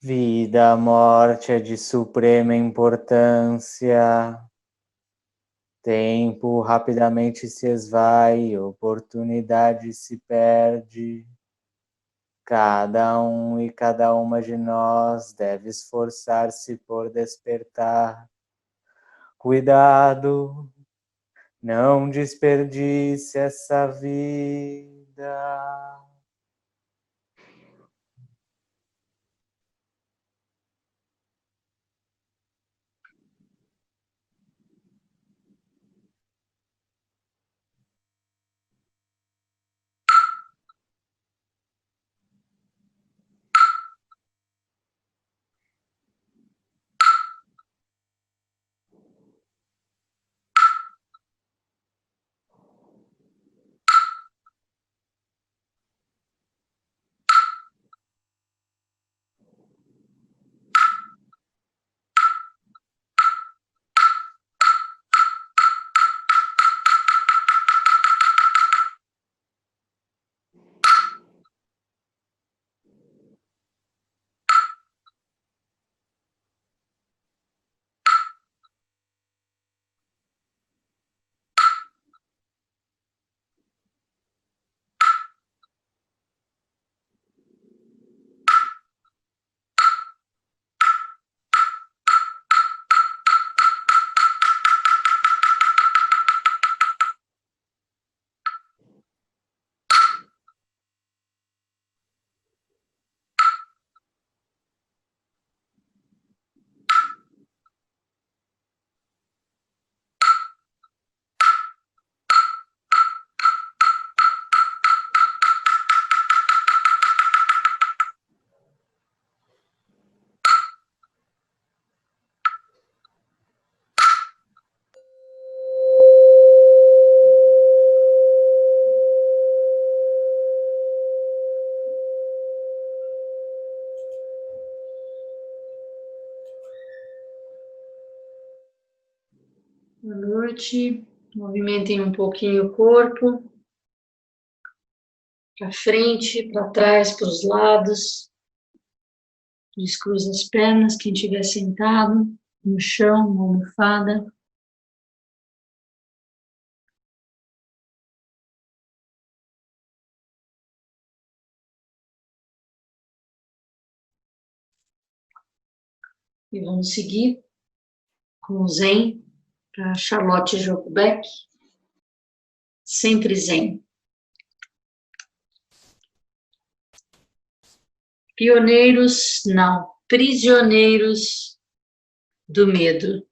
Vida, morte é de suprema importância. Tempo rapidamente se esvai, oportunidade se perde. Cada um e cada uma de nós deve esforçar-se por despertar. Cuidado, não desperdice essa vida. Boa noite. Movimentem um pouquinho o corpo. Para frente, para trás, para os lados. Descruza as pernas, quem estiver sentado no chão, uma almofada. E vamos seguir com o Zen, para Charlotte Joubert. Sempre Zen. Pioneiros, não, prisioneiros do medo.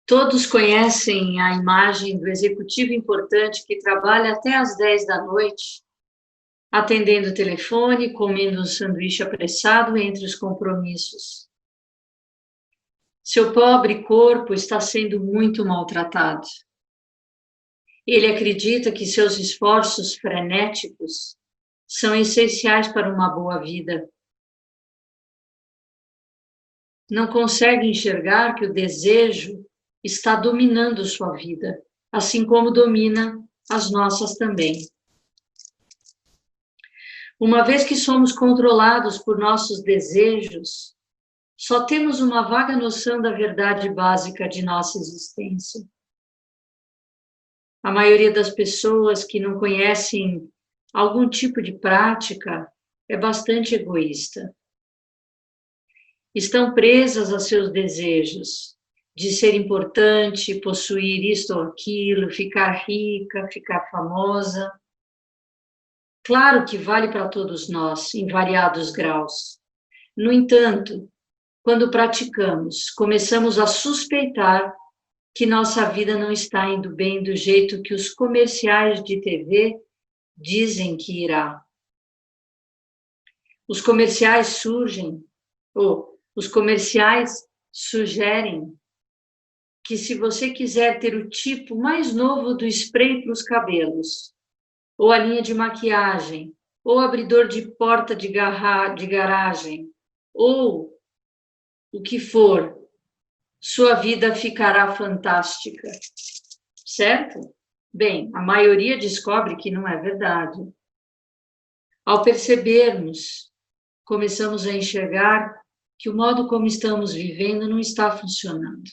Todos conhecem a imagem do executivo importante que trabalha até às 10 da noite, atendendo o telefone, comendo um sanduíche apressado entre os compromissos. Seu pobre corpo está sendo muito maltratado. Ele acredita que seus esforços frenéticos são essenciais para uma boa vida. Não consegue enxergar que o desejo está dominando sua vida, assim como domina as nossas também. Uma vez que somos controlados por nossos desejos, só temos uma vaga noção da verdade básica de nossa existência. A maioria das pessoas que não conhecem algum tipo de prática é bastante egoísta. Estão presas a seus desejos de ser importante, possuir isto ou aquilo, ficar rica, ficar famosa. Claro que vale para todos nós, em variados graus. No entanto, quando praticamos, começamos a suspeitar que nossa vida não está indo bem do jeito que os comerciais de TV dizem que irá. Os comerciais sugerem que se você quiser ter o tipo mais novo do spray para os cabelos, ou a linha de maquiagem, ou abridor de porta de garagem, ou o que for, sua vida ficará fantástica, certo? Bem, a maioria descobre que não é verdade. Ao percebermos, começamos a enxergar que o modo como estamos vivendo não está funcionando.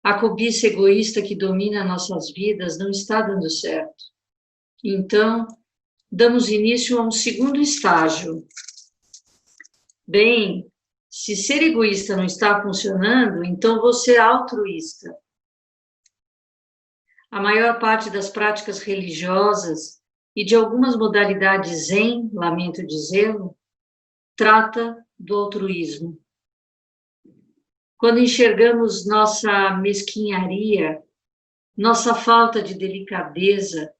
A cobiça egoísta que domina nossas vidas não está dando certo. Então, damos início a um segundo estágio. Bem, se ser egoísta não está funcionando, então vou ser altruísta. A maior parte das práticas religiosas e de algumas modalidades zen, lamento dizê-lo, trata do altruísmo. Quando enxergamos nossa mesquinharia, nossa falta de delicadeza,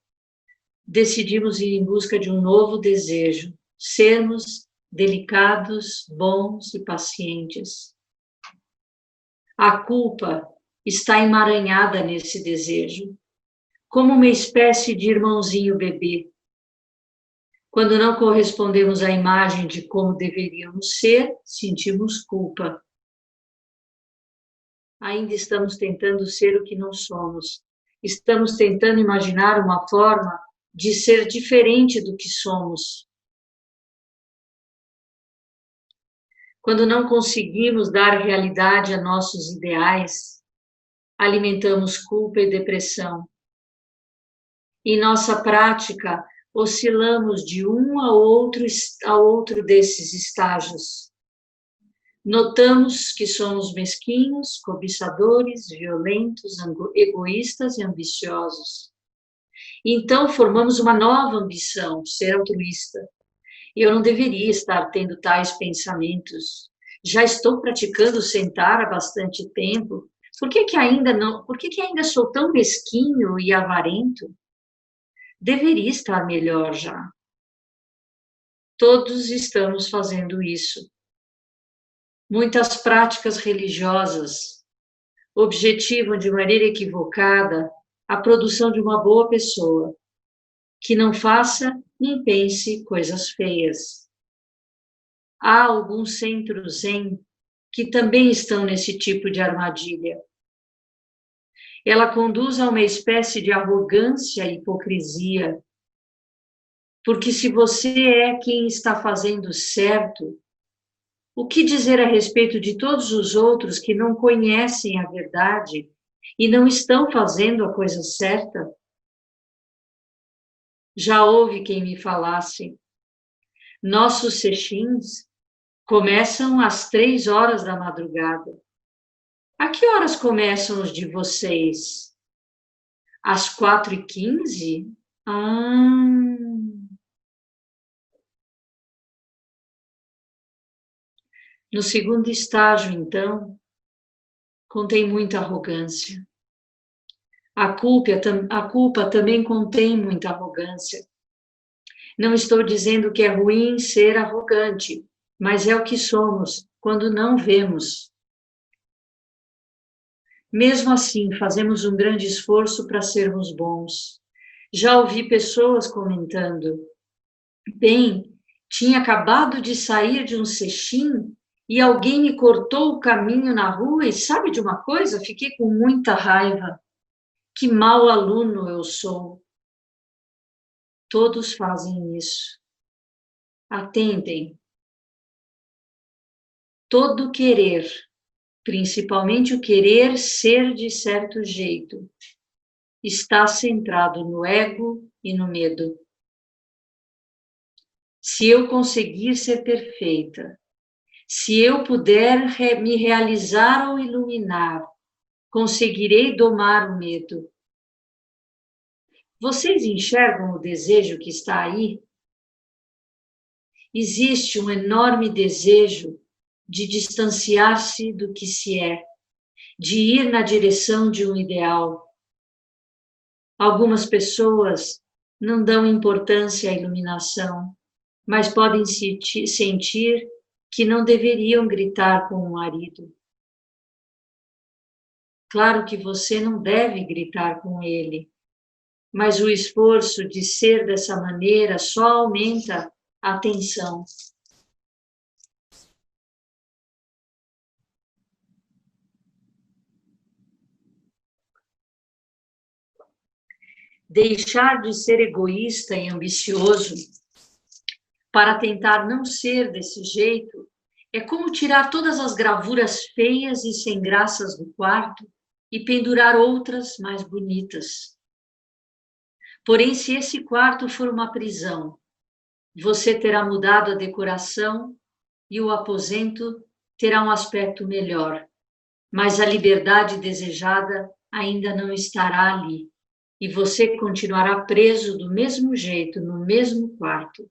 decidimos ir em busca de um novo desejo, sermos delicados, bons e pacientes. A culpa está emaranhada nesse desejo, como uma espécie de irmãozinho bebê. Quando não correspondemos à imagem de como deveríamos ser, sentimos culpa. Ainda estamos tentando ser o que não somos. Estamos tentando imaginar uma forma de ser diferente do que somos. Quando não conseguimos dar realidade a nossos ideais, alimentamos culpa e depressão. Em nossa prática, oscilamos de um a outro desses estágios. Notamos que somos mesquinhos, cobiçadores, violentos, egoístas e ambiciosos. Então, formamos uma nova ambição, ser altruísta. Eu não deveria estar tendo tais pensamentos. Já estou praticando sentar há bastante tempo. Por que ainda sou tão mesquinho e avarento? Deveria estar melhor já. Todos estamos fazendo isso. Muitas práticas religiosas objetivam de maneira equivocada a produção de uma boa pessoa, que não faça nem pense coisas feias. Há alguns centros zen que também estão nesse tipo de armadilha. Ela conduz a uma espécie de arrogância e hipocrisia, porque se você é quem está fazendo certo, o que dizer a respeito de todos os outros que não conhecem a verdade e não estão fazendo a coisa certa? Já houve quem me falasse, nossos sessins começam às 3 horas da madrugada. A que horas começam os de vocês? Às 4h15? Ah. No segundo estágio, então, contém muita arrogância. A culpa também contém muita arrogância. Não estou dizendo que é ruim ser arrogante, mas é o que somos quando não vemos. Mesmo assim, fazemos um grande esforço para sermos bons. Já ouvi pessoas comentando: bem, tinha acabado de sair de um sesshin e alguém me cortou o caminho na rua e sabe de uma coisa? Fiquei com muita raiva. Que mau aluno eu sou. Todos fazem isso. Atentem. Todo querer, principalmente o querer ser de certo jeito, está centrado no ego e no medo. Se eu conseguir ser perfeita, se eu puder me realizar ou iluminar, conseguirei domar o medo. Vocês enxergam o desejo que está aí? Existe um enorme desejo de distanciar-se do que se é, de ir na direção de um ideal. Algumas pessoas não dão importância à iluminação, mas podem sentir que não deveriam gritar com o marido. Claro que você não deve gritar com ele, mas o esforço de ser dessa maneira só aumenta a tensão. Deixar de ser egoísta e ambicioso para tentar não ser desse jeito é como tirar todas as gravuras feias e sem graças do quarto e pendurar outras mais bonitas. Porém, se esse quarto for uma prisão, você terá mudado a decoração e o aposento terá um aspecto melhor, mas a liberdade desejada ainda não estará ali e você continuará preso do mesmo jeito no mesmo quarto.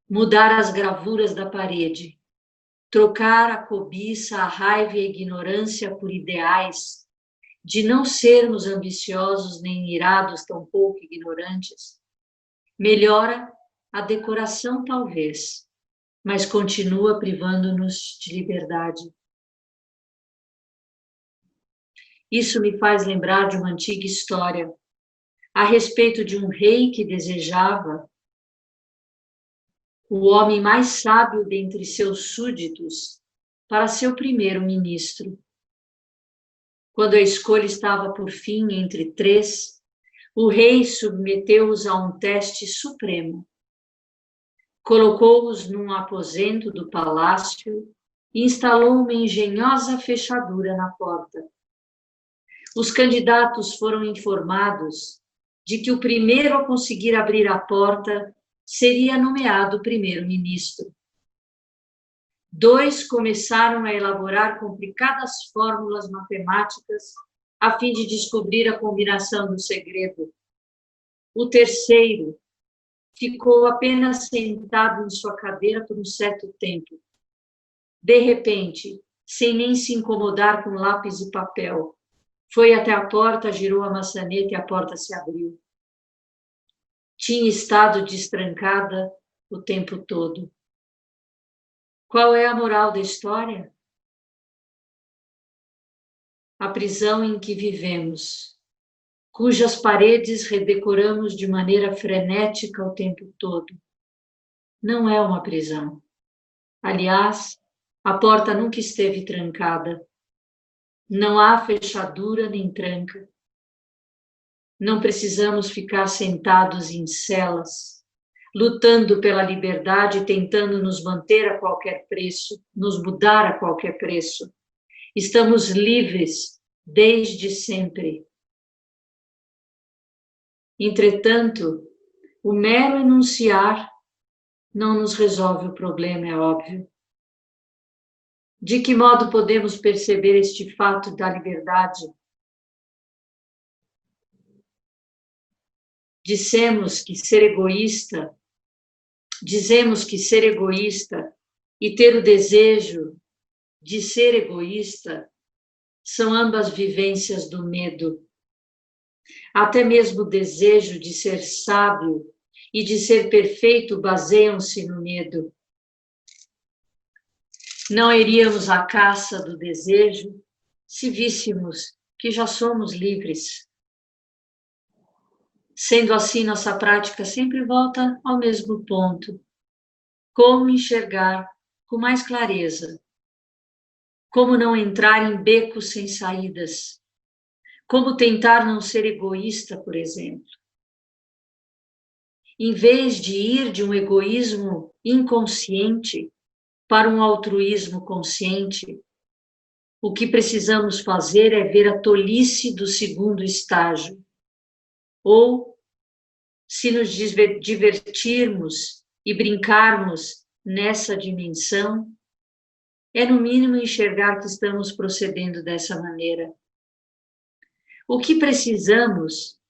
Mudar as gravuras da parede, trocar a cobiça, a raiva e a ignorância por ideais, de não sermos ambiciosos nem irados, tampouco ignorantes, melhora a decoração talvez, mas continua privando-nos de liberdade. Isso me faz lembrar de uma antiga história a respeito de um rei que desejava o homem mais sábio dentre seus súditos para seu primeiro-ministro. Quando a escolha estava por fim entre três, o rei submeteu-os a um teste supremo. Colocou-os num aposento do palácio e instalou uma engenhosa fechadura na porta. Os candidatos foram informados de que o primeiro a conseguir abrir a porta seria nomeado primeiro-ministro. Dois começaram a elaborar complicadas fórmulas matemáticas a fim de descobrir a combinação do segredo. O terceiro ficou apenas sentado em sua cadeira por um certo tempo. De repente, sem nem se incomodar com lápis e papel, foi até a porta, girou a maçaneta e a porta se abriu. Tinha estado destrancada o tempo todo. Qual é a moral da história? A prisão em que vivemos, cujas paredes redecoramos de maneira frenética o tempo todo, não é uma prisão. Aliás, a porta nunca esteve trancada. Não há fechadura nem tranca. Não precisamos ficar sentados em celas, lutando pela liberdade, tentando nos manter a qualquer preço, nos mudar a qualquer preço. Estamos livres desde sempre. Entretanto, o mero enunciar não nos resolve o problema, é óbvio. De que modo podemos perceber este fato da liberdade? dizemos que ser egoísta e ter o desejo de ser egoísta são ambas vivências do medo. Até mesmo o desejo de ser sábio e de ser perfeito baseiam-se no medo. Não iríamos à caça do desejo se víssemos que já somos livres. Sendo assim, nossa prática sempre volta ao mesmo ponto. Como enxergar com mais clareza? Como não entrar em becos sem saídas? Como tentar não ser egoísta, por exemplo? Em vez de ir de um egoísmo inconsciente para um altruísmo consciente, o que precisamos fazer é ver a tolice do segundo estágio. Ou, se nos divertirmos e brincarmos nessa dimensão, é no mínimo enxergar que estamos procedendo dessa maneira. O que precisamos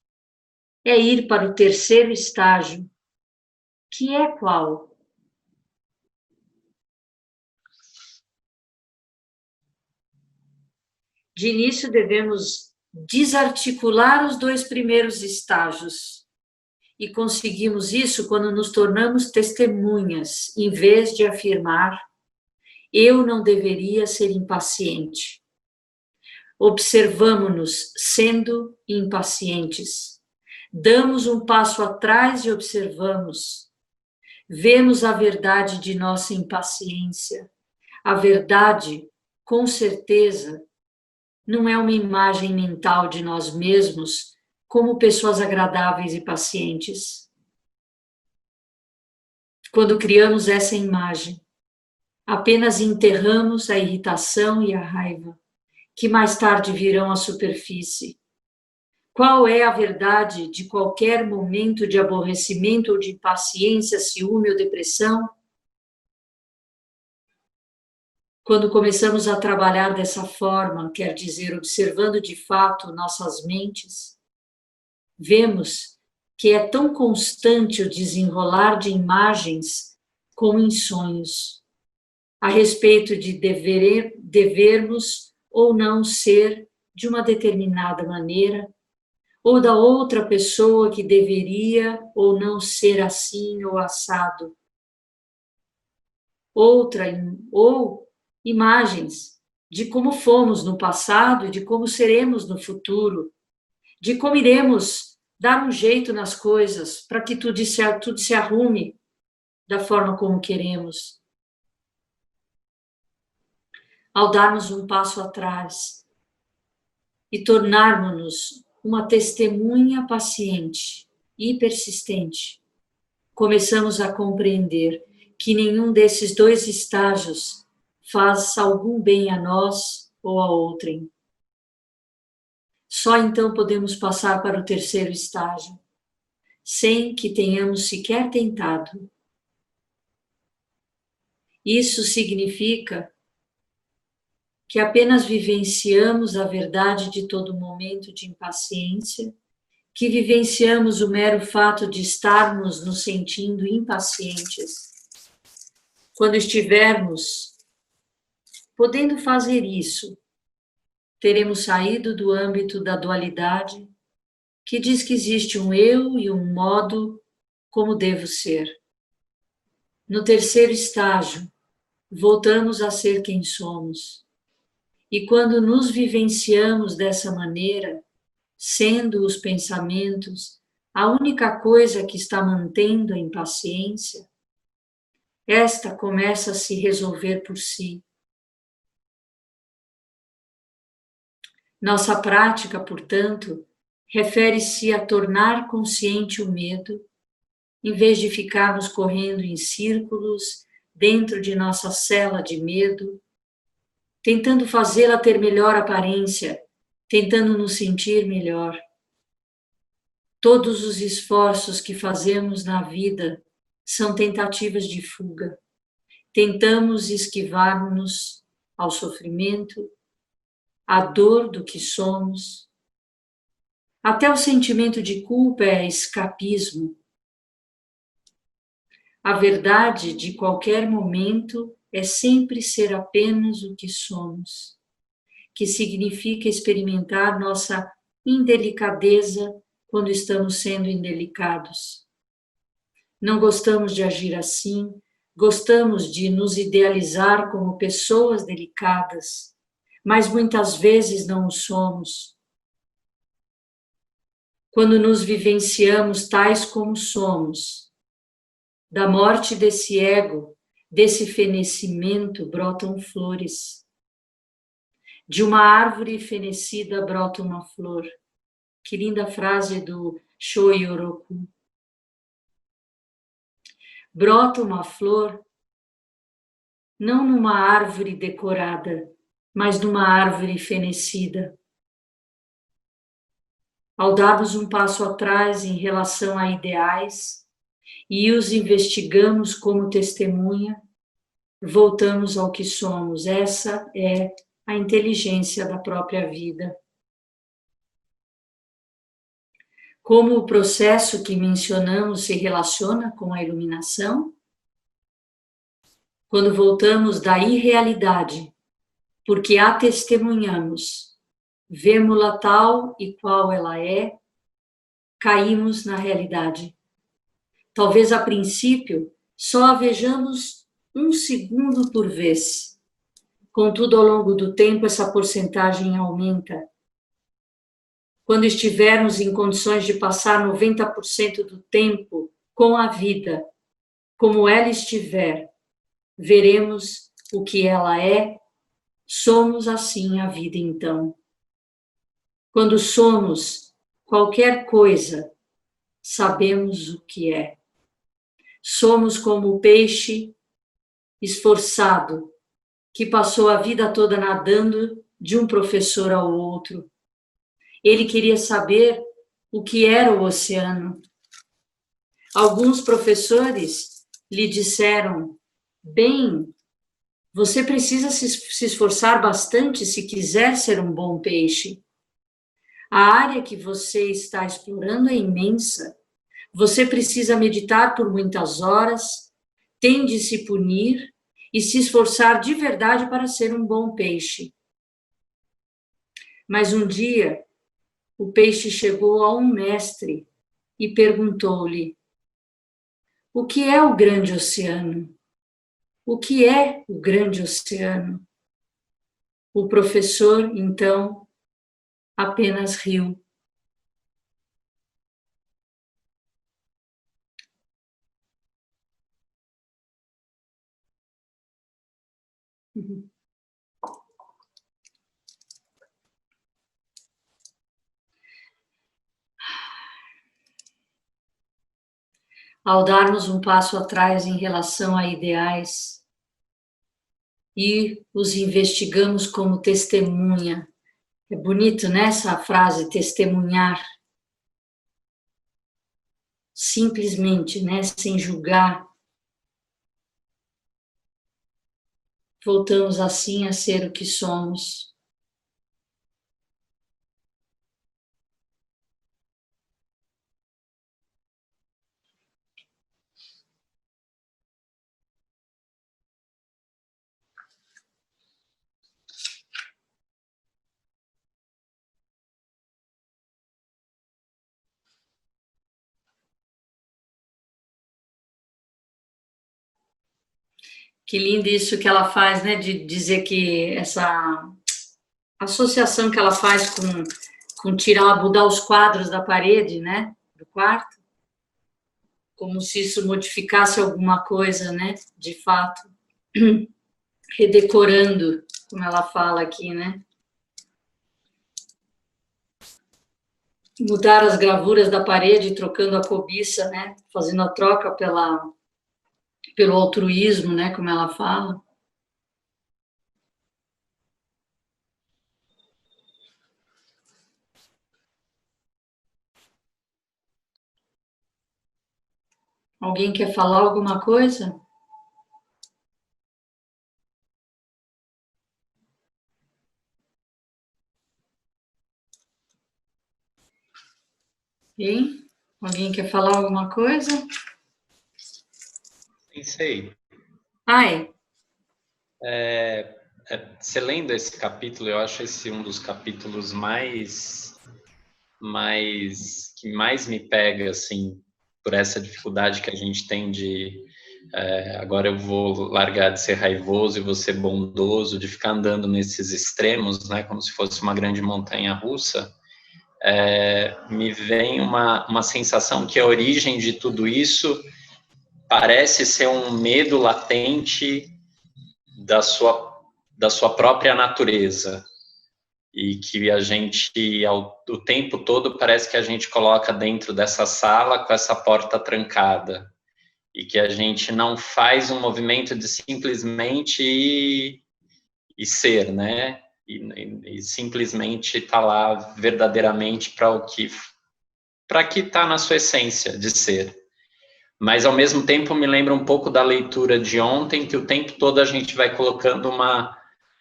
é ir para o terceiro estágio, que é qual? De início, devemos desarticular os dois primeiros estágios. E conseguimos isso quando nos tornamos testemunhas, em vez de afirmar: eu não deveria ser impaciente. Observamo-nos sendo impacientes. Damos um passo atrás e observamos. Vemos a verdade de nossa impaciência. A verdade, com certeza, não é uma imagem mental de nós mesmos como pessoas agradáveis e pacientes. Quando criamos essa imagem, apenas enterramos a irritação e a raiva, que mais tarde virão à superfície. Qual é a verdade de qualquer momento de aborrecimento ou de impaciência, ciúme ou depressão? Quando começamos a trabalhar dessa forma, quer dizer, observando de fato nossas mentes, vemos que é tão constante o desenrolar de imagens como em sonhos, a respeito de devermos ou não ser de uma determinada maneira, ou da outra pessoa que deveria ou não ser assim ou assado. Ou imagens de como fomos no passado e de como seremos no futuro, de como iremos dar um jeito nas coisas para que tudo se arrume da forma como queremos. Ao darmos um passo atrás e tornarmos-nos uma testemunha paciente e persistente, começamos a compreender que nenhum desses dois estágios faz algum bem a nós ou a outrem. Só então podemos passar para o terceiro estágio, sem que tenhamos sequer tentado. Isso significa que apenas vivenciamos a verdade de todo momento de impaciência, que vivenciamos o mero fato de estarmos nos sentindo impacientes. Quando estivermos podendo fazer isso, teremos saído do âmbito da dualidade, que diz que existe um eu e um modo como devo ser. No terceiro estágio, voltamos a ser quem somos. E quando nos vivenciamos dessa maneira, sendo os pensamentos a única coisa que está mantendo a impaciência, esta começa a se resolver por si. Nossa prática, portanto, refere-se a tornar consciente o medo, em vez de ficarmos correndo em círculos dentro de nossa cela de medo, tentando fazê-la ter melhor aparência, tentando nos sentir melhor. Todos os esforços que fazemos na vida são tentativas de fuga. Tentamos esquivar-nos ao sofrimento, à dor do que somos, Até o sentimento de culpa é escapismo. A verdade de qualquer momento é sempre ser apenas o que somos, que significa experimentar nossa indelicadeza quando estamos sendo indelicados. Não gostamos de agir assim, gostamos de nos idealizar como pessoas delicadas, mas muitas vezes não o somos. Quando nos vivenciamos tais como somos, da morte desse ego, desse fenecimento brotam flores. De uma árvore fenecida brota uma flor. Que linda frase do Shoyoroku. Brota uma flor não numa árvore decorada, mas numa árvore fenecida. Ao darmos um passo atrás em relação a ideais e os investigamos como testemunha, voltamos ao que somos. Essa é a inteligência da própria vida. Como o processo que mencionamos se relaciona com a iluminação? Quando voltamos da irrealidade, porque a testemunhamos, vemos-la tal e qual ela é, caímos na realidade. Talvez a princípio só a vejamos um segundo por vez. Contudo, ao longo do tempo, essa porcentagem aumenta. Quando estivermos em condições de passar 90% do tempo com a vida, como ela estiver, veremos o que ela é, somos assim a vida então. Quando somos qualquer coisa, sabemos o que é. Somos como o peixe esforçado que passou a vida toda nadando de um professor ao outro. Ele queria saber o que era o oceano. Alguns professores lhe disseram: bem, você precisa se esforçar bastante se quiser ser um bom peixe. A área que você está explorando é imensa. Você precisa meditar por muitas horas, tem de se punir e se esforçar de verdade para ser um bom peixe. Mas um dia, o peixe chegou a um mestre e perguntou-lhe: o que é o grande oceano? O que é o grande oceano? O professor, então, apenas riu. Ao darmos um passo atrás em relação a ideais e os investigamos como testemunha. É bonito, né, essa frase, testemunhar. Simplesmente, né, sem julgar. Voltamos assim a ser o que somos. Que lindo isso que ela faz, né, de dizer que essa associação que ela faz com tirar, mudar os quadros da parede, né, do quarto, como se isso modificasse alguma coisa, né, de fato, redecorando, como ela fala aqui, né. Mudar as gravuras da parede, trocando a cobiça, né, fazendo a troca pelo altruísmo, né, como ela fala. Alguém quer falar alguma coisa? Hein? Alguém quer falar alguma coisa? Pensei. Ai. Você lendo esse capítulo, eu acho esse um dos capítulos que mais me pega, assim, por essa dificuldade que a gente tem de agora eu vou largar de ser raivoso e vou ser bondoso, de ficar andando nesses extremos, né, como se fosse uma grande montanha russa. Me vem uma sensação que a origem de tudo isso parece ser um medo latente da sua própria natureza, e que a gente, o tempo todo, parece que a gente coloca dentro dessa sala com essa porta trancada, e que a gente não faz um movimento de simplesmente e ser, né? E simplesmente estar lá verdadeiramente para que está na sua essência de ser. Mas, ao mesmo tempo, me lembra um pouco da leitura de ontem, que o tempo todo a gente vai colocando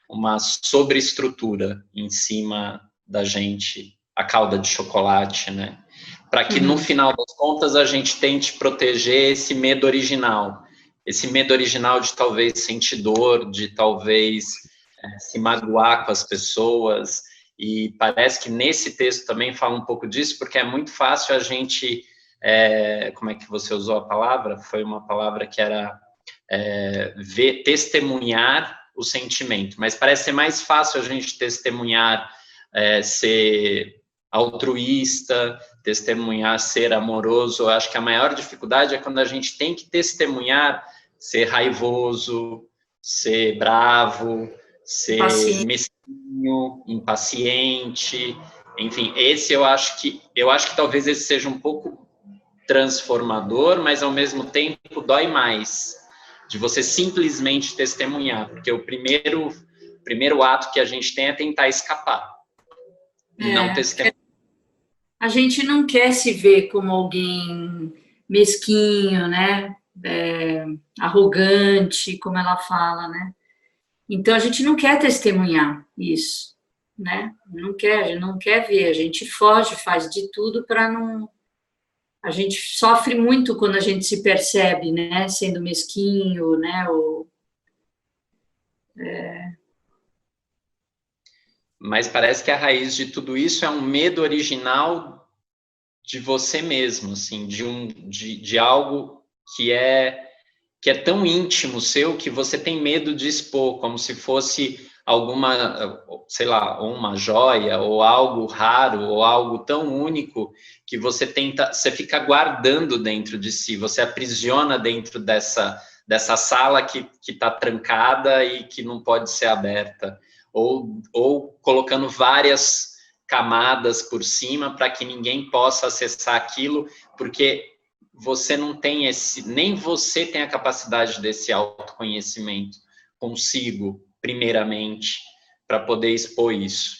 uma sobreestrutura em cima da gente, a calda de chocolate, né? Para que no final das contas a gente tente proteger esse medo original de talvez sentir dor, de talvez se magoar com as pessoas. E parece que nesse texto também fala um pouco disso, porque é muito fácil a gente, como é que você usou a palavra? Foi uma palavra que era testemunhar o sentimento, mas parece ser mais fácil a gente testemunhar, ser altruísta, testemunhar ser amoroso. Eu acho que a maior dificuldade é quando a gente tem que testemunhar ser raivoso, ser bravo, ser mesquinho, impaciente, enfim, esse eu acho que talvez esse seja um pouco transformador, mas ao mesmo tempo dói mais, de você simplesmente testemunhar, porque o primeiro ato que a gente tem é tentar escapar, e não testemunhar. A gente não quer se ver como alguém mesquinho, né? Arrogante, como ela fala, né? Então a gente não quer testemunhar isso, né? Não quer, a gente não quer ver, a gente foge, faz de tudo para não. A gente sofre muito quando a gente se percebe, né? Sendo mesquinho, né? Mas parece que a raiz de tudo isso é um medo original de você mesmo, assim, de algo que é tão íntimo seu que você tem medo de expor, como se fosse alguma, sei lá, ou uma joia, ou algo raro, ou algo tão único que você fica guardando dentro de si, você aprisiona dentro dessa sala que está trancada e que não pode ser aberta, ou colocando várias camadas por cima para que ninguém possa acessar aquilo, porque você não tem nem você tem a capacidade desse autoconhecimento consigo, primeiramente, para poder expor isso.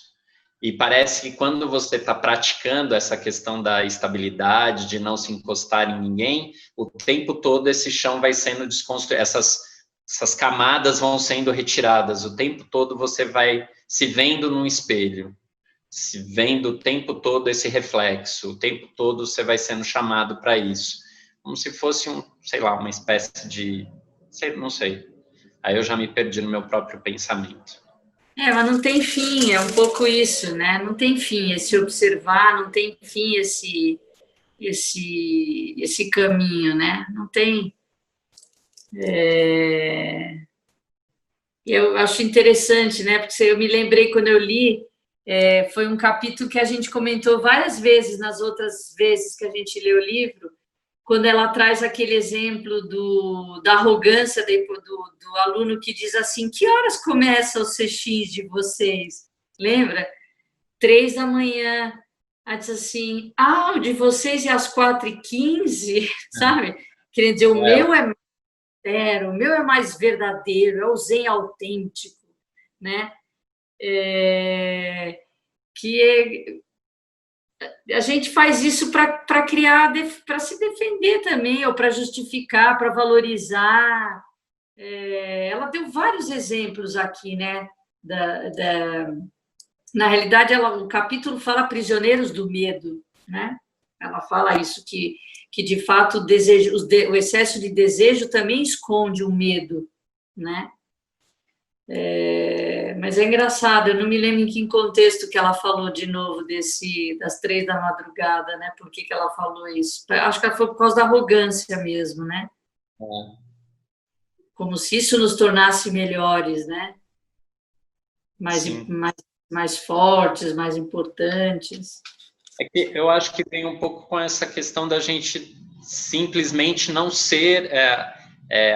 E parece que quando você está praticando essa questão da estabilidade, de não se encostar em ninguém, o tempo todo esse chão vai sendo desconstruído, essas camadas vão sendo retiradas, o tempo todo você vai se vendo num espelho, se vendo o tempo todo esse reflexo, o tempo todo você vai sendo chamado para isso, como se fosse sei lá, uma espécie de, não sei, aí eu já me perdi no meu próprio pensamento. Mas não tem fim, é um pouco isso, né? Não tem fim esse observar, não tem fim esse caminho, né? Não tem. Eu acho interessante, né? Porque eu me lembrei quando eu li, foi um capítulo que a gente comentou várias vezes nas outras vezes que a gente leu o livro, quando ela traz aquele exemplo da arrogância do aluno que diz assim: que horas começa o CX de vocês? Lembra? 3 da manhã. Ela diz assim: o de vocês é às 4h15, sabe? Quer dizer, o meu é o meu é mais verdadeiro, é o zen autêntico, né? Que a gente faz isso para criar, para se defender também, ou para justificar, para valorizar. Ela deu vários exemplos aqui, né? Na realidade, o capítulo fala prisioneiros do medo, né? Ela fala isso, que de fato o excesso de desejo também esconde o medo, né? Mas é engraçado, eu não me lembro em que contexto que ela falou de novo das 3 da madrugada, né? Por que ela falou isso? Acho que ela foi por causa da arrogância mesmo, né? Como se isso nos tornasse melhores, né? Mais, Sim. mais fortes, mais importantes. É que eu acho que tem um pouco com essa questão da gente simplesmente não ser,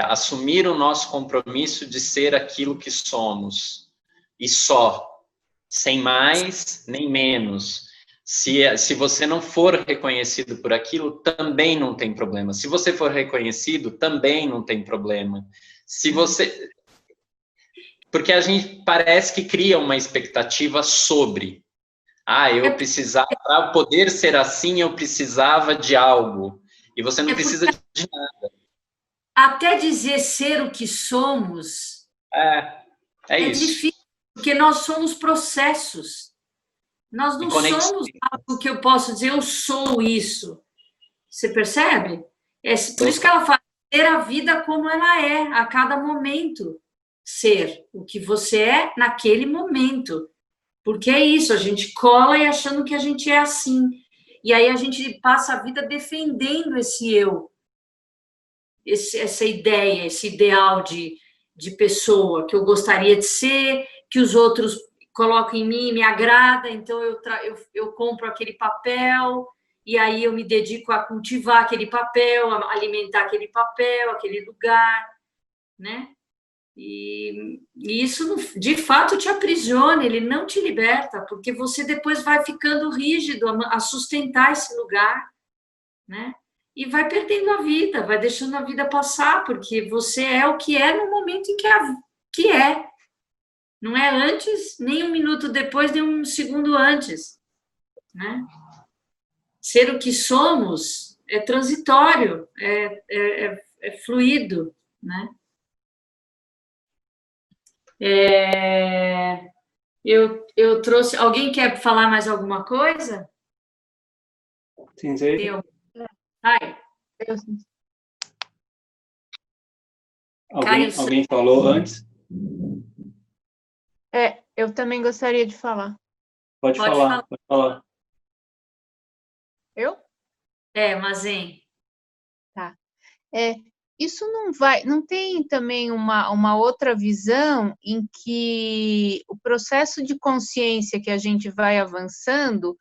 assumir o nosso compromisso de ser aquilo que somos, e só, sem mais nem menos. Se você não for reconhecido por aquilo, também não tem problema. Se você for reconhecido, também não tem problema. Se você... Porque a gente parece que cria uma expectativa sobre... eu precisava, para poder ser assim, eu precisava de algo. E você não precisa de nada. Até dizer ser o que somos É isso. difícil, porque nós somos processos. Nós não somos algo que eu posso dizer, eu sou isso. Você percebe? Por isso que ela fala, ter a vida como ela é, a cada momento. Ser o que você é naquele momento. Porque é isso, a gente cola e achando que a gente é assim. E aí a gente passa a vida defendendo esse eu, essa ideia, esse ideal de pessoa que eu gostaria de ser, que os outros colocam em mim, me agrada, então eu compro aquele papel, e aí eu me dedico a cultivar aquele papel, a alimentar aquele papel, aquele lugar, né? E isso, de fato, te aprisiona, ele não te liberta, porque você depois vai ficando rígido a sustentar esse lugar, né? E vai perdendo a vida, vai deixando a vida passar, porque você é o que é no momento em que é. Não é antes, nem um minuto depois, nem um segundo antes, né? Ser o que somos é transitório, é fluido, né? Eu trouxe. Alguém quer falar mais alguma coisa? Sim, sim. Deu. Ai. Alguém falou antes? Eu também gostaria de falar. Pode falar. Eu? Mazen. Tá. Isso não tem também uma outra visão em que o processo de consciência que a gente vai avançando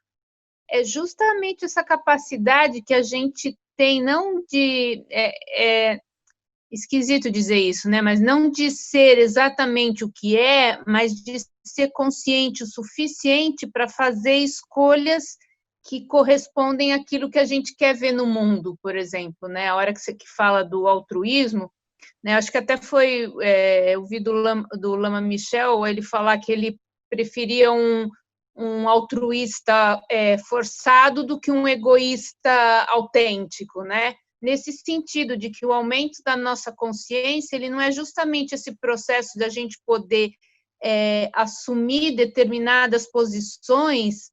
é justamente essa capacidade que a gente tem, não de... esquisito dizer isso, né? Mas não de ser exatamente o que é, mas de ser consciente o suficiente para fazer escolhas que correspondem àquilo que a gente quer ver no mundo, por exemplo, né? A hora que você fala do altruísmo, né? Acho que até foi, eu vi do Lama Michel, ele falar que ele preferia um altruísta forçado do que um egoísta autêntico, né? Nesse sentido de que o aumento da nossa consciência, ele não é justamente esse processo da gente poder assumir determinadas posições,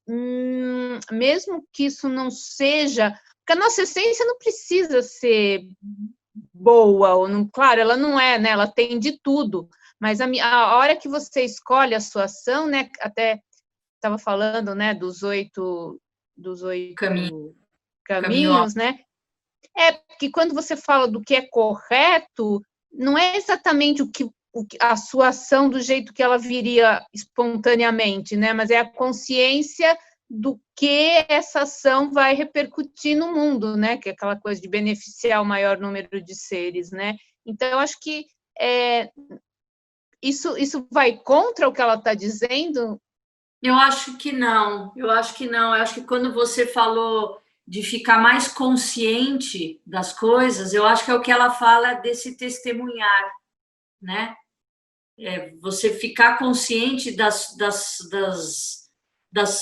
mesmo que isso não seja... Porque a nossa essência não precisa ser boa, ou não, claro, ela não é, né? Ela tem de tudo, mas a hora que você escolhe a sua ação, né? Até estava falando, né, dos oito caminhos, né? Porque quando você fala do que é correto, não é exatamente a sua ação do jeito que ela viria espontaneamente, né? Mas é a consciência do que essa ação vai repercutir no mundo, né? Que é aquela coisa de beneficiar o maior número de seres, né? Então, eu acho que isso vai contra o que ela está dizendo? Eu acho que não. Eu acho que quando você falou de ficar mais consciente das coisas, eu acho que é o que ela fala desse testemunhar, né? Você ficar consciente das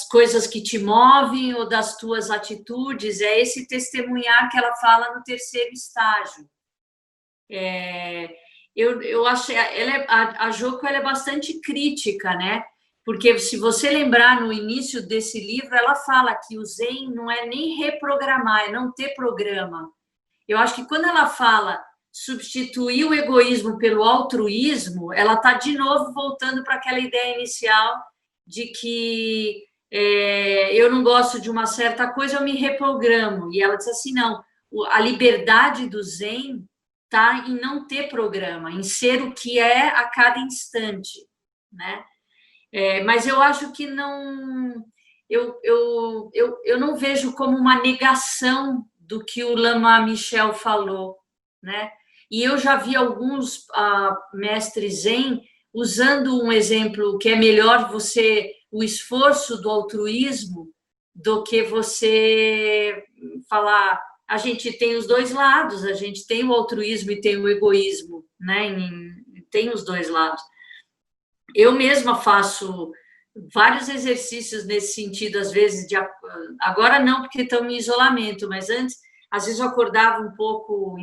coisas que te movem ou das tuas atitudes, é esse testemunhar que ela fala no terceiro estágio. Eu acho a Joko, ela é bastante crítica, né? Porque se você lembrar no início desse livro, ela fala que o Zen não é nem reprogramar, é não ter programa. Eu acho que quando ela fala substituir o egoísmo pelo altruísmo, ela está de novo voltando para aquela ideia inicial de que eu não gosto de uma certa coisa, eu me reprogramo. E ela diz assim, não, a liberdade do Zen está em não ter programa, em ser o que é a cada instante, né? Mas eu acho que não... Eu não vejo como uma negação do que o Lama Michel falou, né? E eu já vi alguns mestres Zen usando um exemplo que é melhor o esforço do altruísmo do que você falar, a gente tem os dois lados, a gente tem o altruísmo e tem o egoísmo, né? Tem os dois lados. Eu mesma faço vários exercícios nesse sentido, às vezes, agora não, porque estamos em isolamento, mas antes, às vezes eu acordava um pouco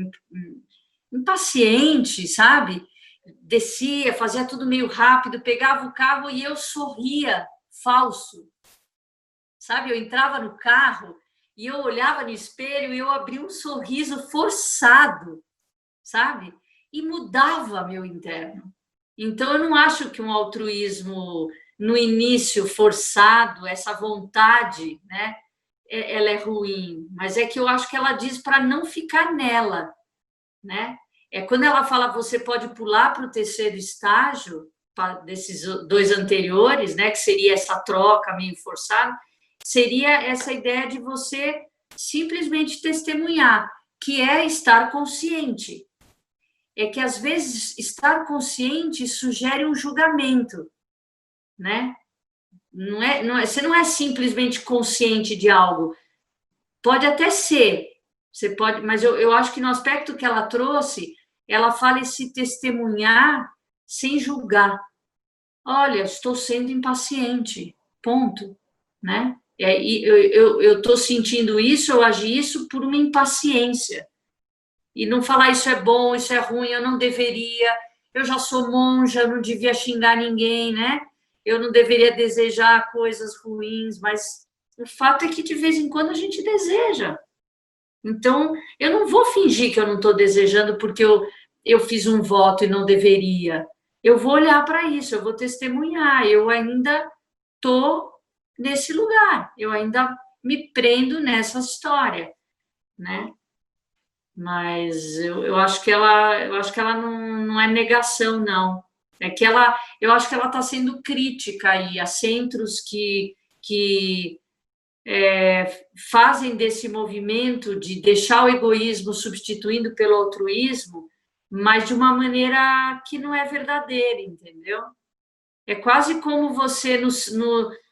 impaciente, sabe? Descia, fazia tudo meio rápido, pegava o carro e eu sorria falso, sabe? Eu entrava no carro e eu olhava no espelho e eu abria um sorriso forçado, sabe? E mudava meu interno. Então, eu não acho que um altruísmo no início forçado, essa vontade, né, ela é ruim, mas é que eu acho que ela diz para não ficar nela, né? Quando ela fala você pode pular para o terceiro estágio, desses dois anteriores, né, que seria essa troca meio forçada, seria essa ideia de você simplesmente testemunhar, que é estar consciente. É que, às vezes, estar consciente sugere um julgamento, né? Você não é simplesmente consciente de algo. Pode até ser, você pode, mas eu acho que no aspecto que ela trouxe, ela fala em se testemunhar sem julgar. Olha, estou sendo impaciente, ponto, né? Eu estou sentindo isso, eu agi isso por uma impaciência. E não falar isso é bom, isso é ruim, eu não deveria, eu já sou monja, eu não devia xingar ninguém, né? Eu não deveria desejar coisas ruins, mas o fato é que de vez em quando a gente deseja. Então, eu não vou fingir que eu não estou desejando porque eu fiz um voto e não deveria. Eu vou olhar para isso, eu vou testemunhar, eu ainda estou nesse lugar, eu ainda me prendo nessa história, né? Mas eu acho que ela não é negação, não. É que eu acho que ela está sendo crítica aí a centros que fazem desse movimento de deixar o egoísmo substituindo pelo altruísmo, mas de uma maneira que não é verdadeira, entendeu? É quase como você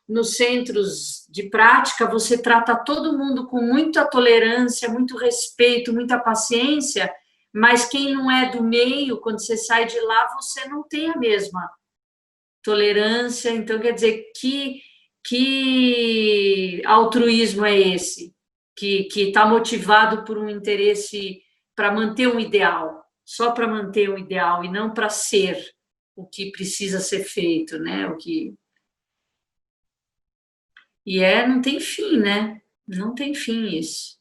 nos centros de prática, você trata todo mundo com muita tolerância, muito respeito, muita paciência, mas quem não é do meio, quando você sai de lá, você não tem a mesma tolerância. Então, quer dizer, que altruísmo é esse? Que está motivado por um interesse para manter um ideal, só para manter um ideal e não para ser o que precisa ser feito, né? Não tem fim, né? Não tem fim isso.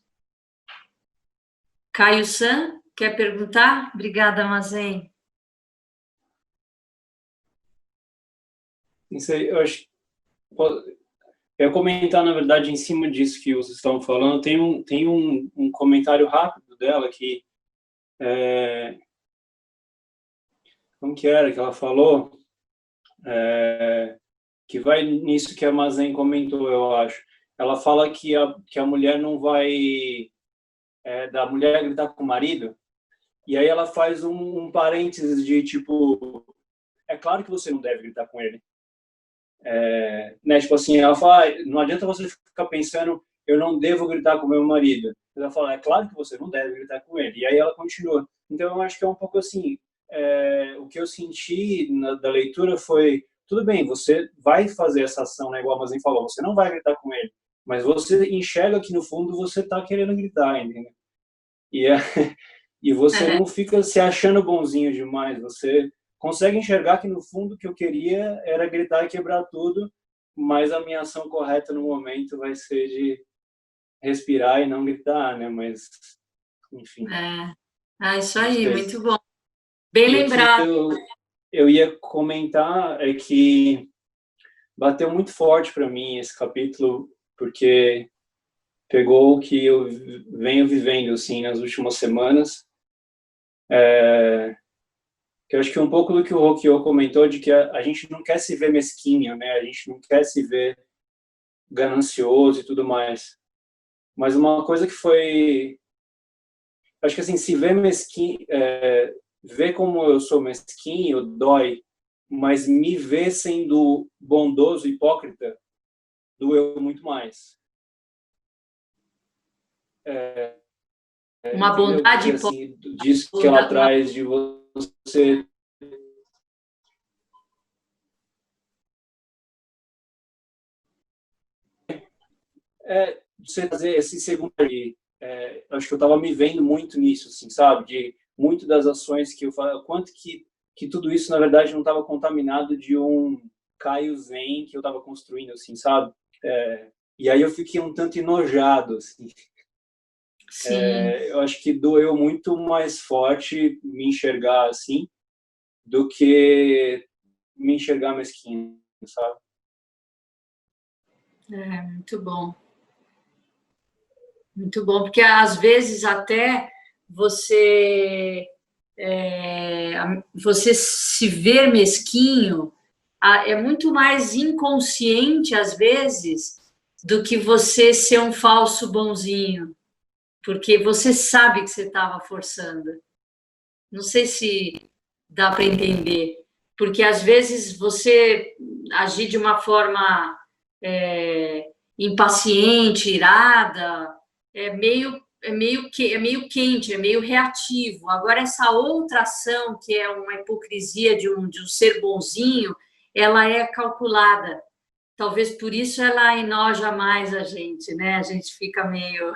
Caio San, quer perguntar? Obrigada, Mazen. Isso aí, eu acho. Eu ia comentar, na verdade, em cima disso que vocês estão falando, tem um comentário rápido dela que como que era que ela falou? Que vai nisso que a Mazen comentou, eu acho. Ela fala que a mulher não vai... da mulher gritar com o marido, e aí ela faz um parênteses de, tipo, é claro que você não deve gritar com ele. Né? Tipo assim, ela fala, não adianta você ficar pensando, eu não devo gritar com meu marido. Ela fala, é claro que você não deve gritar com ele. E aí ela continua. Então, eu acho que é um pouco assim, o que eu senti da leitura foi, tudo bem, você vai fazer essa ação, né, igual a Mazen falou, você não vai gritar com ele, mas você enxerga que, no fundo, você está querendo gritar, entendeu? E você não fica se achando bonzinho demais, você consegue enxergar que, no fundo, o que eu queria era gritar e quebrar tudo, mas a minha ação correta no momento vai ser de respirar e não gritar, né? Mas, enfim. Isso aí, muito bom. Bem lembrado. Eu ia comentar que bateu muito forte para mim esse capítulo, porque pegou o que eu venho vivendo assim nas últimas semanas. Que eu acho que um pouco do que o Rokyo comentou, de que a gente não quer se ver mesquinho, né? A gente não quer se ver ganancioso e tudo mais. Mas uma coisa que foi, acho que assim, se ver mesquinho, ver como eu sou mesquinho dói, mas me ver sendo bondoso, hipócrita, doeu muito mais. Uma bondade assim, disso que ela traz de você você fazer esse segundo acho que eu estava me vendo muito nisso, assim, sabe? De muito das ações que eu falo, quanto que tudo isso, na verdade, não estava contaminado de um Caio Zen que eu estava construindo, assim, sabe? E aí eu fiquei um tanto enojado, assim. Eu acho que doeu muito mais forte me enxergar assim do que me enxergar mesquinho, sabe? Muito bom. Muito bom, porque às vezes até você se ver mesquinho é muito mais inconsciente às vezes do que você ser um falso bonzinho, porque você sabe que você estava forçando. Não sei se dá para entender, porque às vezes você agir de uma forma impaciente, irada, é meio quente, é meio reativo. Agora, essa outra ação, que é uma hipocrisia de um ser bonzinho, ela é calculada. Talvez por isso ela enoja mais a gente, né? A gente fica meio...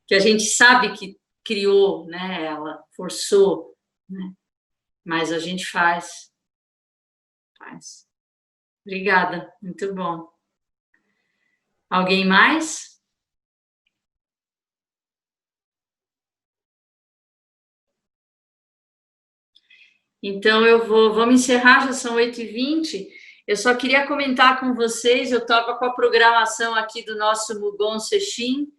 que a gente sabe que criou, né? Ela forçou, né? Mas a gente faz. Obrigada, muito bom. Alguém mais? Então, vamos encerrar, já são 8h20. Eu só queria comentar com vocês, eu estava com a programação aqui do nosso Mugon Sesshin,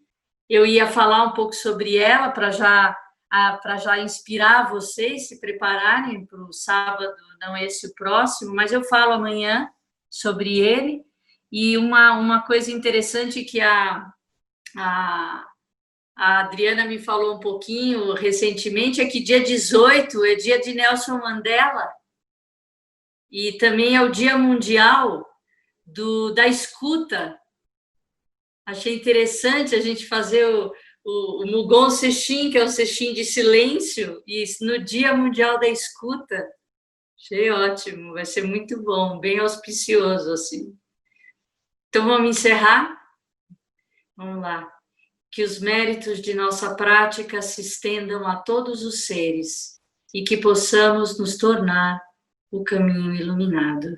eu ia falar um pouco sobre ela para já inspirar vocês, se prepararem para o sábado, não esse o próximo, mas eu falo amanhã sobre ele. E uma coisa interessante que a Adriana me falou um pouquinho recentemente é que dia 18 é dia de Nelson Mandela e também é o Dia Mundial da Escuta. Achei interessante a gente fazer o Mugon Sesshin, que é o Sesshin de silêncio, e no Dia Mundial da Escuta. Achei ótimo, vai ser muito bom, bem auspicioso, assim. Então, vamos encerrar? Vamos lá. Que os méritos de nossa prática se estendam a todos os seres e que possamos nos tornar o caminho iluminado.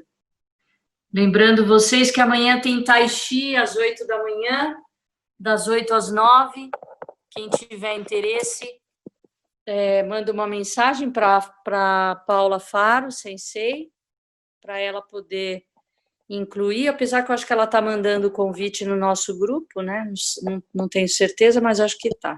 Lembrando vocês que amanhã tem Tai Chi às 8 da manhã, das 8 às 9. Quem tiver interesse, manda uma mensagem para Paula Faro, Sensei, para ela poder incluir, apesar que eu acho que ela está mandando o convite no nosso grupo, né? Não tenho certeza, mas acho que está.